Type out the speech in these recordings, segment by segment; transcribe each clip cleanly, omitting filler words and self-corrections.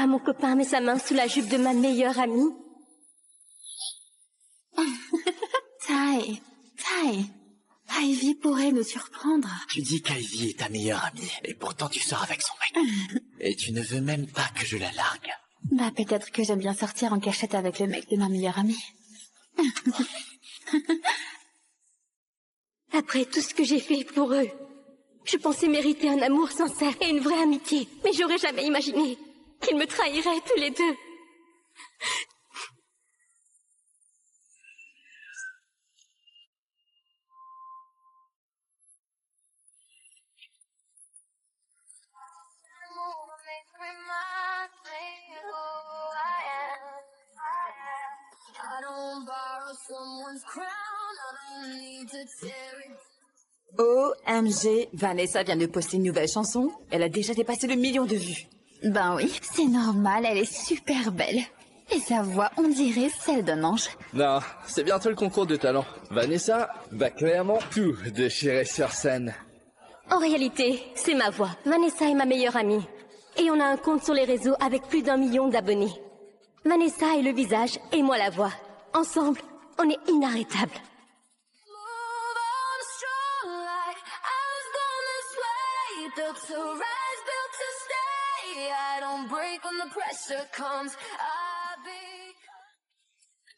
fois mon copain met sa main sous la jupe de ma meilleure amie. Tai, Ivy pourrait nous surprendre. Tu dis qu'Ivy est ta meilleure amie, et pourtant tu sors avec son mec. Et tu ne veux même pas que je la largue. Bah peut-être que j'aime bien sortir en cachette avec le mec de ma meilleure amie. Après tout ce que j'ai fait pour eux, je pensais mériter un amour sincère et une vraie amitié. Mais j'aurais jamais imaginé qu'ils me trahiraient tous les deux. OMG, Vanessa vient de poster une nouvelle chanson. Elle a déjà dépassé le 1 million de vues. Ben oui, c'est normal, elle est super belle. Et sa voix, on dirait celle d'un ange. Non, c'est bientôt le concours de talent. Vanessa va clairement tout déchirer sur scène. En réalité, c'est ma voix. Vanessa est ma meilleure amie. Et on a un compte sur les réseaux avec plus d'1 million d'abonnés. Vanessa est le visage et moi la voix. Ensemble, on est inarrêtables.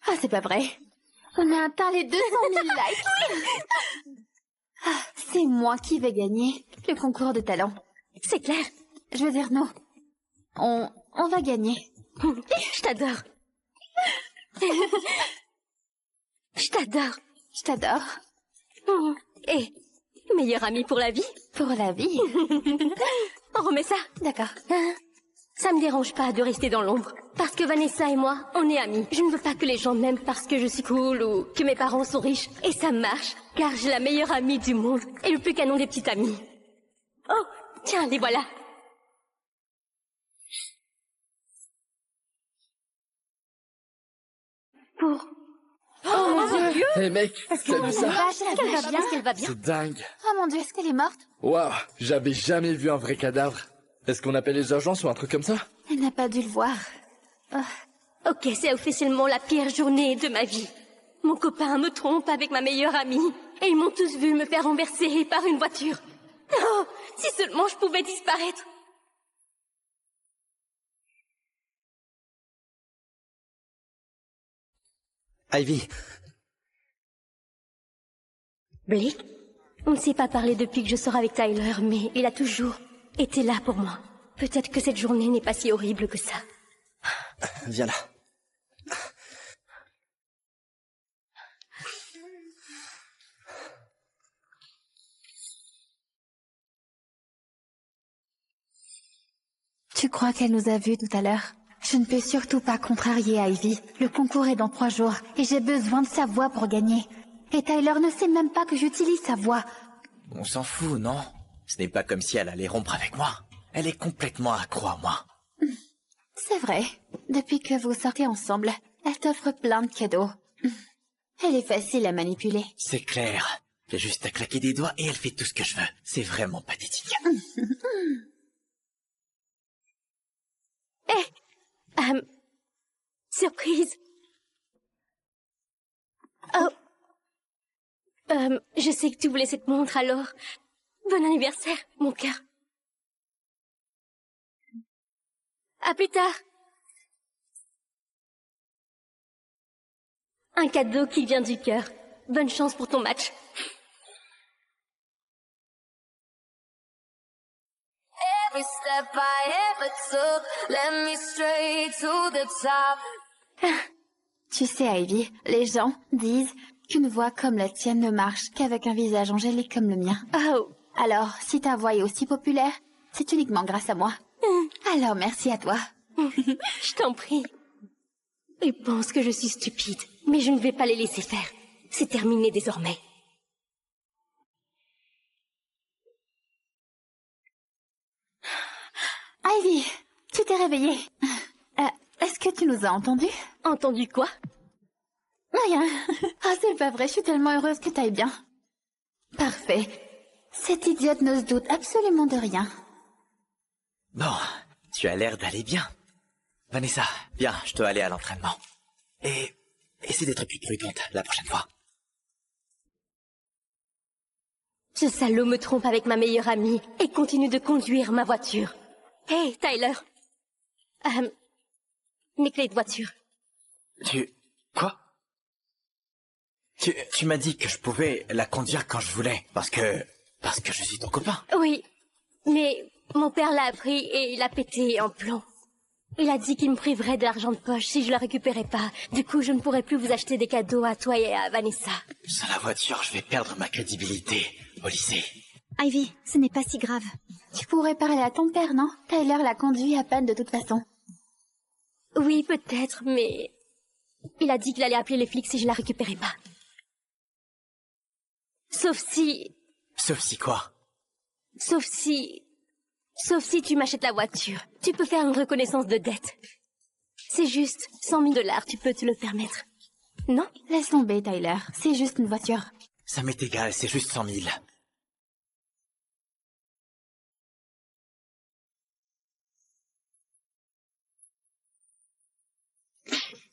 Ah, c'est pas vrai. On a atteint les 200 000 likes. Ah, c'est moi qui vais gagner le concours de talent. C'est clair. Je veux dire, non. On va gagner. Je t'adore. Je t'adore. Je t'adore. Et meilleure amie pour la vie? Pour la vie. On remet ça? D'accord. Ça me dérange pas de rester dans l'ombre. Parce que Vanessa et moi, on est amis. Je ne veux pas que les gens m'aiment parce que je suis cool ou que mes parents sont riches. Et ça marche, car j'ai la meilleure amie du monde et le plus canon des petites amies. Oh, tiens, les voilà. Pour... Oh mon Dieu! Hé mec, t'as vu ça? Est-ce qu'elle va bien? C'est dingue. Oh mon Dieu, est-ce qu'elle est morte? Waouh, j'avais jamais vu un vrai cadavre. Est-ce qu'on appelle les urgences ou un truc comme ça? Elle n'a pas dû le voir. Ok, c'est officiellement la pire journée de ma vie. Mon copain me trompe avec ma meilleure amie. Et ils m'ont tous vu me faire renverser par une voiture. Oh, si seulement je pouvais disparaître. Ivy, Blake, on ne s'est pas parlé depuis que je sors avec Tyler, mais il a toujours été là pour moi. Peut-être que cette journée n'est pas si horrible que ça. viens là. Tu crois qu'elle nous a vus tout à l'heure? Je ne peux surtout pas contrarier Ivy. Le concours est dans 3 jours et j'ai besoin de sa voix pour gagner. Et Tyler ne sait même pas que j'utilise sa voix. On s'en fout, non? Ce n'est pas comme si elle allait rompre avec moi. Elle est complètement accro à moi. C'est vrai. Depuis que vous sortez ensemble, elle t'offre plein de cadeaux. Elle est facile à manipuler. C'est clair. J'ai juste à claquer des doigts et elle fait tout ce que je veux. C'est vraiment pathétique. Surprise. Oh. Je sais que tu voulais cette montre, alors... Bon anniversaire, mon cœur. À plus tard. Un cadeau qui vient du cœur. Bonne chance pour ton match. Every step I ever took led me straight to the top. Tu sais, Ivy, les gens disent qu'une voix comme la tienne ne marche qu'avec un visage angélique comme le mien. Oh. Alors, si ta voix est aussi populaire, c'est uniquement grâce à moi. Alors, merci à toi. Je t'en prie. Ils pensent que je suis stupide, mais je ne vais pas les laisser faire. C'est terminé désormais. Ivy, tu t'es réveillée. Est-ce que tu nous as entendus? Entendu quoi? Rien. Ah, c'est pas vrai, je suis tellement heureuse que t'ailles bien. Parfait. Cette idiote ne se doute absolument de rien. Bon, tu as l'air d'aller bien. Vanessa, viens, je dois aller à l'entraînement. Et essaie d'être plus prudente la prochaine fois. Ce salaud me trompe avec ma meilleure amie et continue de conduire ma voiture. Hey, Tyler. Mes clés de voiture. Quoi? Tu m'as dit que je pouvais la conduire quand je voulais, parce que je suis ton copain. Oui, mais mon père l'a appris et il a pété en plomb. Il a dit qu'il me priverait de l'argent de poche si je la récupérais pas. Du coup, je ne pourrai plus vous acheter des cadeaux à toi et à Vanessa. Sans la voiture, je vais perdre ma crédibilité au lycée. Ivy, ce n'est pas si grave. Tu pourrais parler à ton père, non? Tyler l'a conduit à peine de toute façon. Oui, peut-être, mais... Il a dit qu'il allait appeler les flics si je la récupérais pas. Sauf si quoi? Sauf si tu m'achètes la voiture. Tu peux faire une reconnaissance de dette. C'est juste 100 000 $, tu peux te le permettre. Non? Laisse tomber, Tyler. C'est juste une voiture. Ça m'est égal, c'est juste 100 000.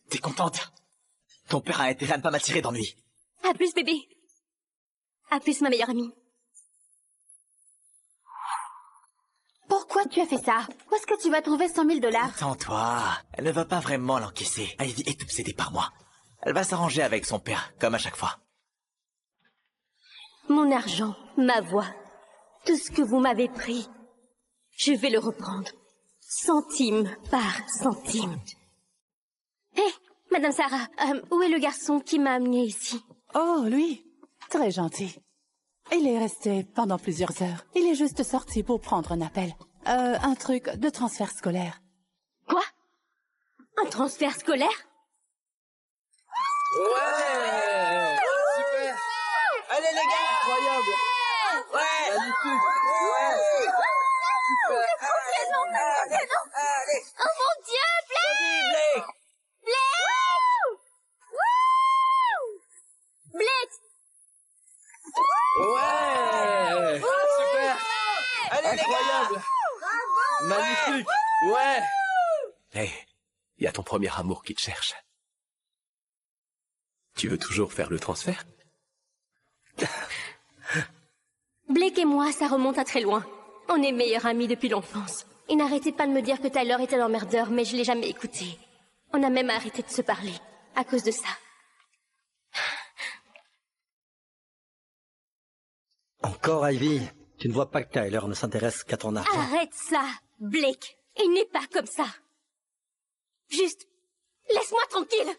T'es contente? Ton père a intérêt à ne pas m'attirer d'ennui. À plus, bébé. À plus, ma meilleure amie. Pourquoi tu as fait ça? Où est-ce que tu vas trouver 100 000 $? Attends-toi, elle ne va pas vraiment l'encaisser. Ivy est obsédée par moi. Elle va s'arranger avec son père, comme à chaque fois. Mon argent, ma voix, tout ce que vous m'avez pris, je vais le reprendre. Centime par centime. Hé, Madame Sarah, où est le garçon qui m'a amené ici? Oh, lui, très gentil. Il est resté pendant plusieurs heures. Il est juste sorti pour prendre un appel. Un truc de transfert scolaire. Quoi? Un transfert scolaire? Ouais! Super! Allez les gars! Incroyable! Ouais! Magnifique! Ouais! Allez! Oh mon Dieu, Blake! Blake! Ouais! Super! Allez Incroyable! Magnifique! Ouais! Hey, y a ton premier amour qui te cherche. Tu veux toujours faire le transfert? Blake et moi, ça remonte à très loin. On est meilleurs amis depuis l'enfance. Il n'arrêtait pas de me dire que Tyler était un emmerdeur, mais je l'ai jamais écouté. On a même arrêté de se parler, à cause de ça. Encore, Ivy? Tu ne vois pas que Tyler ne s'intéresse qu'à ton argent? Arrête ça, Blake. Il n'est pas comme ça. Juste, laisse-moi tranquille.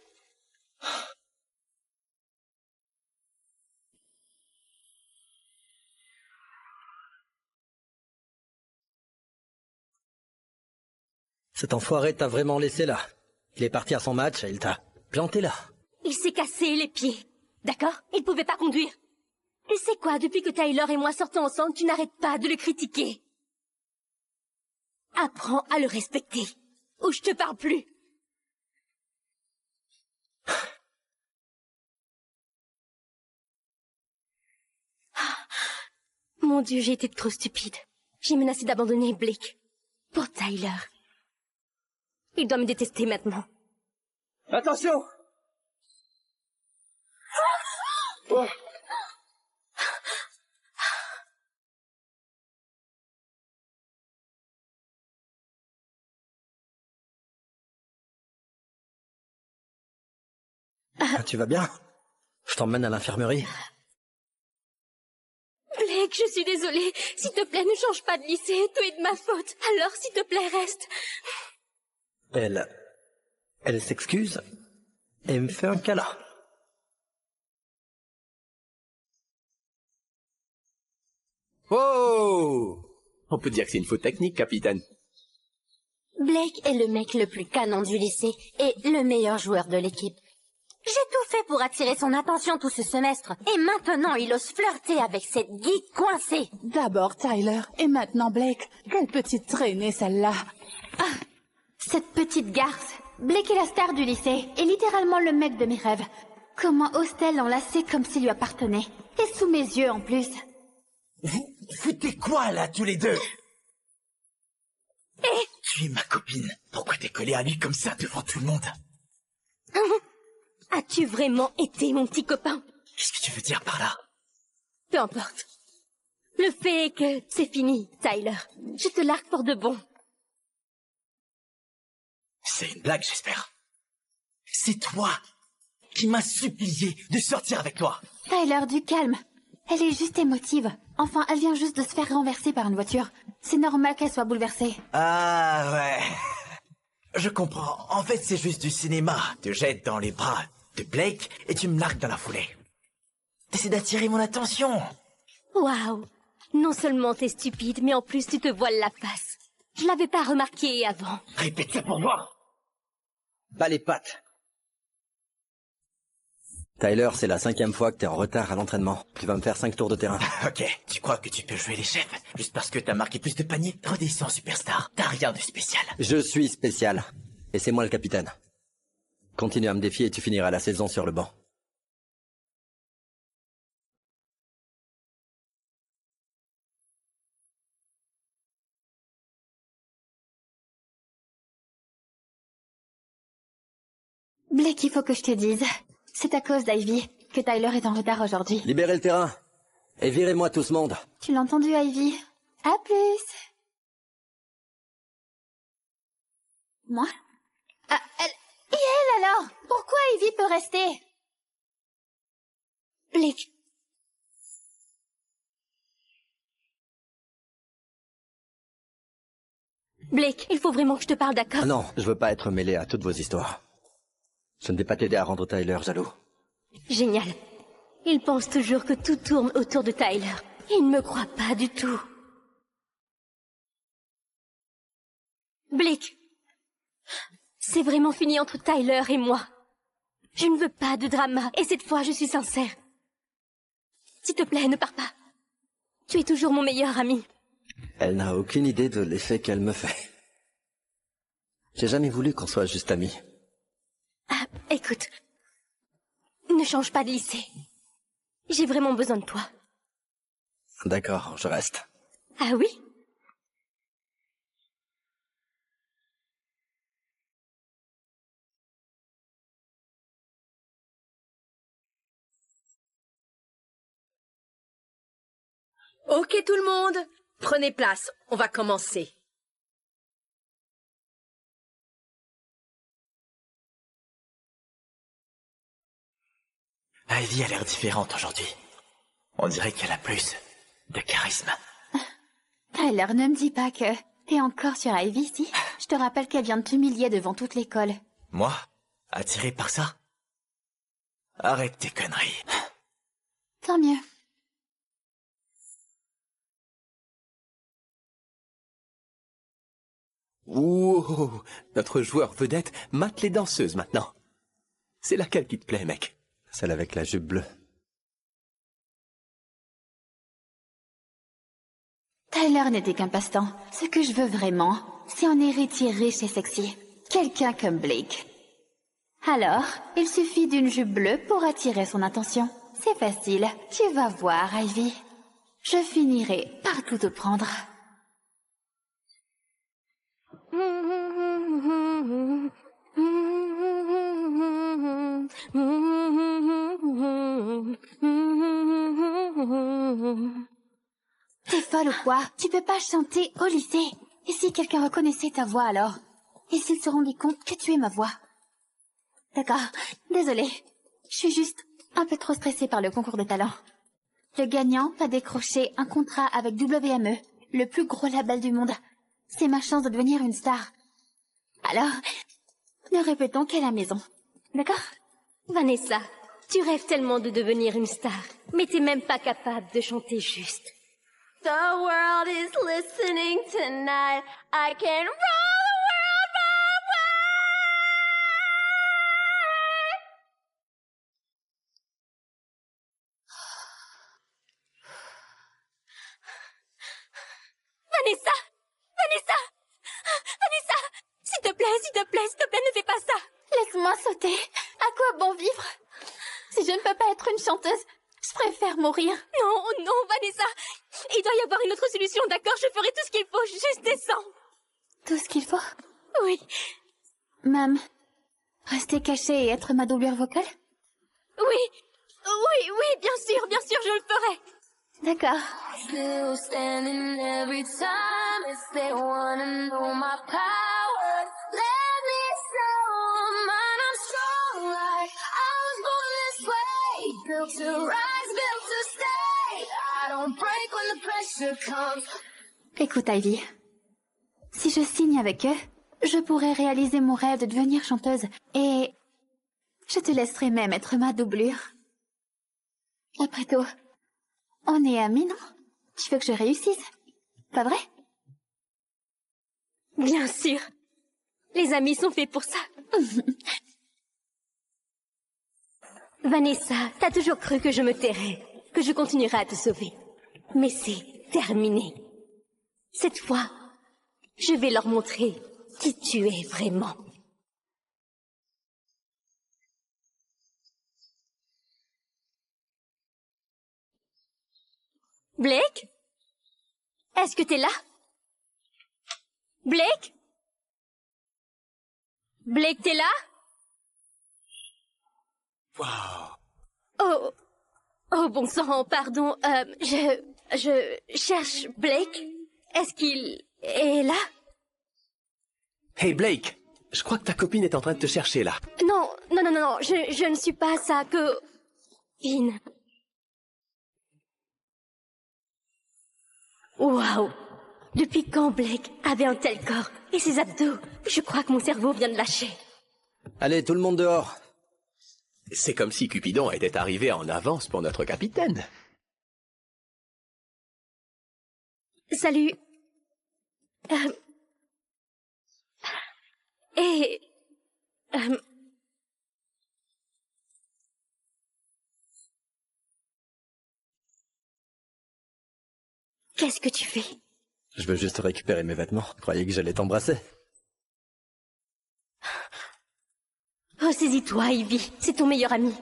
Cet enfoiré t'a vraiment laissé là. Il est parti à son match et il t'a planté là. Il s'est cassé les pieds. D'accord? Il pouvait pas conduire. Et c'est quoi, depuis que Tyler et moi sortons ensemble, tu n'arrêtes pas de le critiquer? Apprends à le respecter, ou je te parle plus. Mon Dieu, j'ai été trop stupide. J'ai menacé d'abandonner Blake. Pour Tyler. Il doit me détester maintenant. Attention! Oh. Ah, tu vas bien? Je t'emmène à l'infirmerie. Blake, je suis désolée. S'il te plaît, ne change pas de lycée. Tout est de ma faute. Alors, s'il te plaît, reste. Elle s'excuse et me fait un câlin. Oh! On peut dire que c'est une faute technique, capitaine. Blake est le mec le plus canon du lycée et le meilleur joueur de l'équipe. J'ai tout fait pour attirer son attention tout ce semestre. Et maintenant, il ose flirter avec cette geek coincée. D'abord Tyler, et maintenant Blake. Quelle petite traînée, celle-là. Ah, cette petite garce. Blake est la star du lycée, et littéralement le mec de mes rêves. Comment ose-t-elle l'enlacer comme s'il lui appartenait? Et sous mes yeux, en plus. Vous foutez quoi, là, tous les deux? Hé, Tu es ma copine. Pourquoi t'es collée à lui comme ça devant tout le monde? As-tu vraiment été mon petit copain? Qu'est-ce que tu veux dire par là? Peu importe. Le fait est que c'est fini, Tyler. Je te largue pour de bon. C'est une blague, j'espère. C'est toi qui m'as supplié de sortir avec toi. Tyler, du calme. Elle est juste émotive. Enfin, elle vient juste de se faire renverser par une voiture. C'est normal qu'elle soit bouleversée. Ah ouais. Je comprends. En fait, c'est juste du cinéma. Tu te jettes dans les bras de Blake et tu me largues dans la foulée. T'essaies d'attirer mon attention. Waouh. Non seulement t'es stupide, mais en plus tu te voiles la face. Je l'avais pas remarqué avant. Répète ça pour moi. Bas les pattes. Tyler, c'est la 5e fois que t'es en retard à l'entraînement. Tu vas me faire 5 tours de terrain. Ok, tu crois que tu peux jouer les chefs juste parce que t'as marqué plus de paniers? Redescends, superstar. T'as rien de spécial. Je suis spécial. Et c'est moi le capitaine. Continue à me défier et tu finiras la saison sur le banc. Blake, il faut que je te dise. C'est à cause d'Ivy que Tyler est en retard aujourd'hui. Libérez le terrain. Et virez-moi tout ce monde. Tu l'as entendu, Ivy? À plus. Moi? Ah, elle... Et elle alors? Pourquoi Ivy peut rester? Blake. Blake, il faut vraiment que je te parle, d'accord? Ah non, je veux pas être mêlé à toutes vos histoires. Je ne vais pas t'aider à rendre Tyler jaloux. Génial. Il pense toujours que tout tourne autour de Tyler. Il ne me croit pas du tout. Blake, c'est vraiment fini entre Tyler et moi. Je ne veux pas de drama, et cette fois je suis sincère. S'il te plaît, ne pars pas. Tu es toujours mon meilleur ami. Elle n'a aucune idée de l'effet qu'elle me fait. J'ai jamais voulu qu'on soit juste amis. Ah, écoute, ne change pas de lycée. J'ai vraiment besoin de toi. D'accord, je reste. Ah oui? Ok tout le monde, prenez place, on va commencer. Ivy a l'air différente aujourd'hui. On dirait qu'elle a plus de charisme. Tyler, ne me dis pas que... T'es encore sur Ivy, si? Je te rappelle qu'elle vient de t'humilier devant toute l'école. Moi? Attiré par ça? Arrête tes conneries. Tant mieux. Ouh, notre joueur vedette mate les danseuses maintenant. C'est laquelle qui te plaît, mec? Celle avec la jupe bleue. Tyler n'était qu'un passe-temps. Ce que je veux vraiment, c'est un héritier riche et sexy. Quelqu'un comme Blake. Alors, il suffit d'une jupe bleue pour attirer son attention. C'est facile. Tu vas voir, Ivy. Je finirai par tout te prendre. T'es folle ou quoi? Tu peux pas chanter au lycée. Et si quelqu'un reconnaissait ta voix alors? Et s'il se rendait compte que tu es ma voix? D'accord, désolée. Je suis juste un peu trop stressée par le concours de talent. Le gagnant va décrocher un contrat avec WME, le plus gros label du monde. C'est ma chance de devenir une star. Alors, ne répétons qu'à la maison. D'accord? Vanessa, tu rêves tellement de devenir une star, mais t'es même pas capable de chanter juste. The world is listening tonight. I can roll the world my way. Vanessa! Vanessa! Vanessa! S'il te plaît, s'il te plaît, s'il te plaît, ne fais pas ça! Laisse-moi sauter. À quoi bon vivre? Si je ne peux pas être une chanteuse, je préfère mourir. Non, non, Vanessa! Il doit y avoir une autre solution, d'accord? Je ferai tout ce qu'il faut, juste descends! Tout ce qu'il faut? Oui. Mam, rester cachée et être ma doublure vocale? Oui. Oui, bien sûr, je le ferai. D'accord. Still standing every time if they wanna know my power. Let me show 'em mine. I'm strong like I was born this way. Built to rise, built to stay. I don't break when the pressure comes. Écoute, Ivy. Si je signe avec eux, je pourrais réaliser mon rêve de devenir chanteuse. Et je te laisserai même être ma doublure. Après tout, on est amis, non? Tu veux que je réussisse? Pas vrai? Bien sûr. Les amis sont faits pour ça. Vanessa, t'as toujours cru que je me tairais, que je continuerais à te sauver. Mais c'est terminé. Cette fois, je vais leur montrer qui tu es vraiment. Blake? Est-ce que t'es là? Blake? Blake, t'es là? Wow. Oh, bon sang, pardon. Je cherche Blake. Est-ce qu'il est là? Hey Blake, je crois que ta copine est en train de te chercher là. Non, je ne suis pas sa copine. Waouh! Depuis quand Blake avait un tel corps et ses abdos? Je crois que mon cerveau vient de lâcher. Allez, tout le monde dehors. C'est comme si Cupidon était arrivé en avance pour notre capitaine. Salut. Qu'est-ce que tu fais? Je veux juste récupérer mes vêtements. Je croyais que j'allais t'embrasser. Ressaisis-toi, Ivy. C'est ton meilleur ami.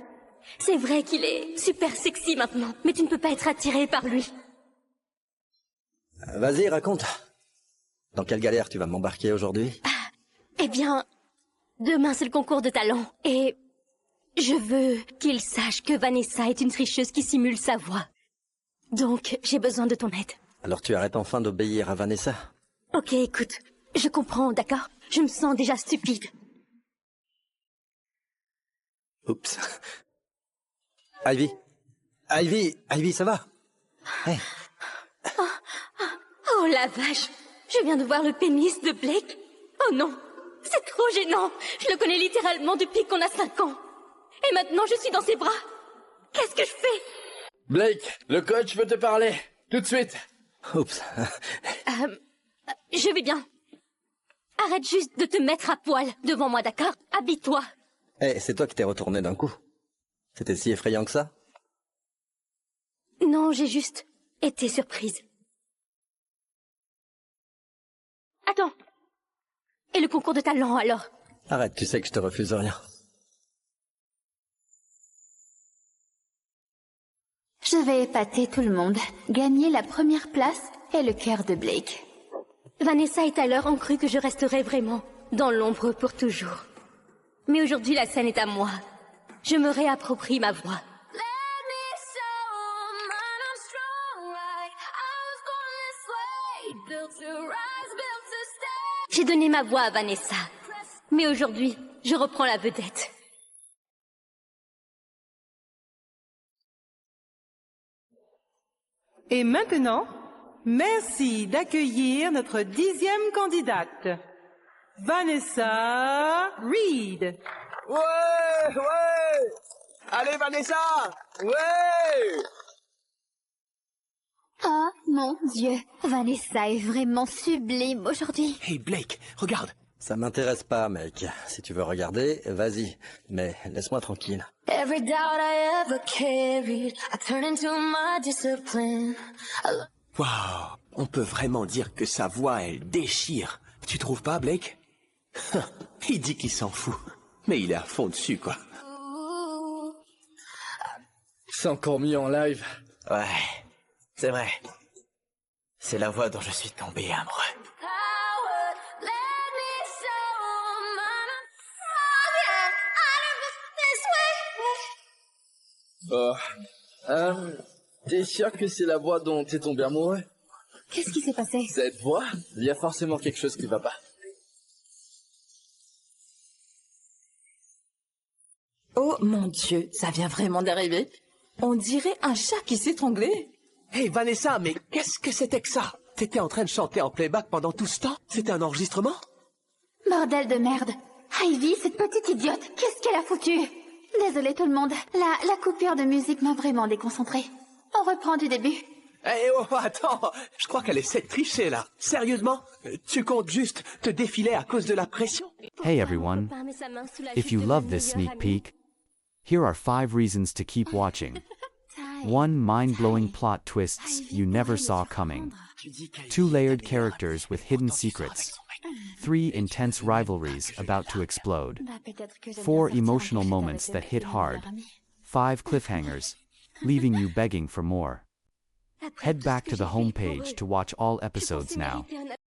C'est vrai qu'il est super sexy maintenant, mais tu ne peux pas être attiré par lui. Vas-y, raconte. Dans quelle galère tu vas m'embarquer aujourd'hui? Eh bien, demain c'est le concours de talent, et je veux qu'il sache que Vanessa est une tricheuse qui simule sa voix. Donc, j'ai besoin de ton aide. Alors tu arrêtes enfin d'obéir à Vanessa? Ok, écoute, je comprends, d'accord? Je me sens déjà stupide. Oups. Ivy, ça va? Hey. Oh la vache! Je viens de voir le pénis de Blake. Oh non! C'est trop gênant! Je le connais littéralement depuis qu'on a 5 ans. Et maintenant je suis dans ses bras. Qu'est-ce que je fais? Blake, le coach veut te parler. Tout de suite. Oups. Je vais bien. Arrête juste de te mettre à poil devant moi, d'accord? Habille-toi. Eh, c'est toi qui t'es retourné d'un coup. C'était si effrayant que ça? Non, j'ai juste été surprise. Attends. Et le concours de talent, alors? Arrête, tu sais que je te refuse rien. Je vais épater tout le monde, gagner la première place et le cœur de Blake. Vanessa et Tyler ont cru que je resterais vraiment dans l'ombre pour toujours. Mais aujourd'hui, la scène est à moi. Je me réapproprie ma voix. J'ai donné ma voix à Vanessa. Mais aujourd'hui, je reprends la vedette. Et maintenant, merci d'accueillir notre 10e candidate, Vanessa Reed. Ouais! Allez, Vanessa! Ouais! Oh, mon Dieu, Vanessa est vraiment sublime aujourd'hui. Hey Blake, regarde. Ça m'intéresse pas, mec. Si tu veux regarder, vas-y. Mais laisse-moi tranquille. Every doubt I ever carried, I turn into my discipline. Waouh, on peut vraiment dire que sa voix, elle déchire. Tu trouves pas, Blake? Il dit qu'il s'en fout. Mais il est à fond dessus, quoi. C'est encore mieux en live. Ouais, c'est vrai. C'est la voix dont je suis tombé amoureux. Power, let Oh. T'es sûr que c'est la voix dont t'es tombé amoureux? Qu'est-ce qui s'est passé? Cette voix? Il y a forcément quelque chose qui va pas. Oh mon Dieu, ça vient vraiment d'arriver. On dirait un chat qui s'étranglait. Hey Vanessa, mais qu'est-ce que c'était que ça? T'étais en train de chanter en playback pendant tout ce temps? C'était un enregistrement? Bordel de merde. Ivy, cette petite idiote, qu'est-ce qu'elle a foutu? Désolée tout le monde, la coupure de musique m'a vraiment déconcentrée. On reprend du début. Eh oh, attends, je crois qu'elle essaie de tricher là. Sérieusement? Tu comptes juste te défiler à cause de la pression? Hey everyone, if you love this sneak peek, here are 5 reasons to keep watching. 1 mind-blowing plot twists you never saw coming. 2 layered characters with hidden secrets. 3 intense rivalries about to explode. 4 emotional moments that hit hard. 5 cliffhangers, leaving you begging for more. Head back to the homepage to watch all episodes now.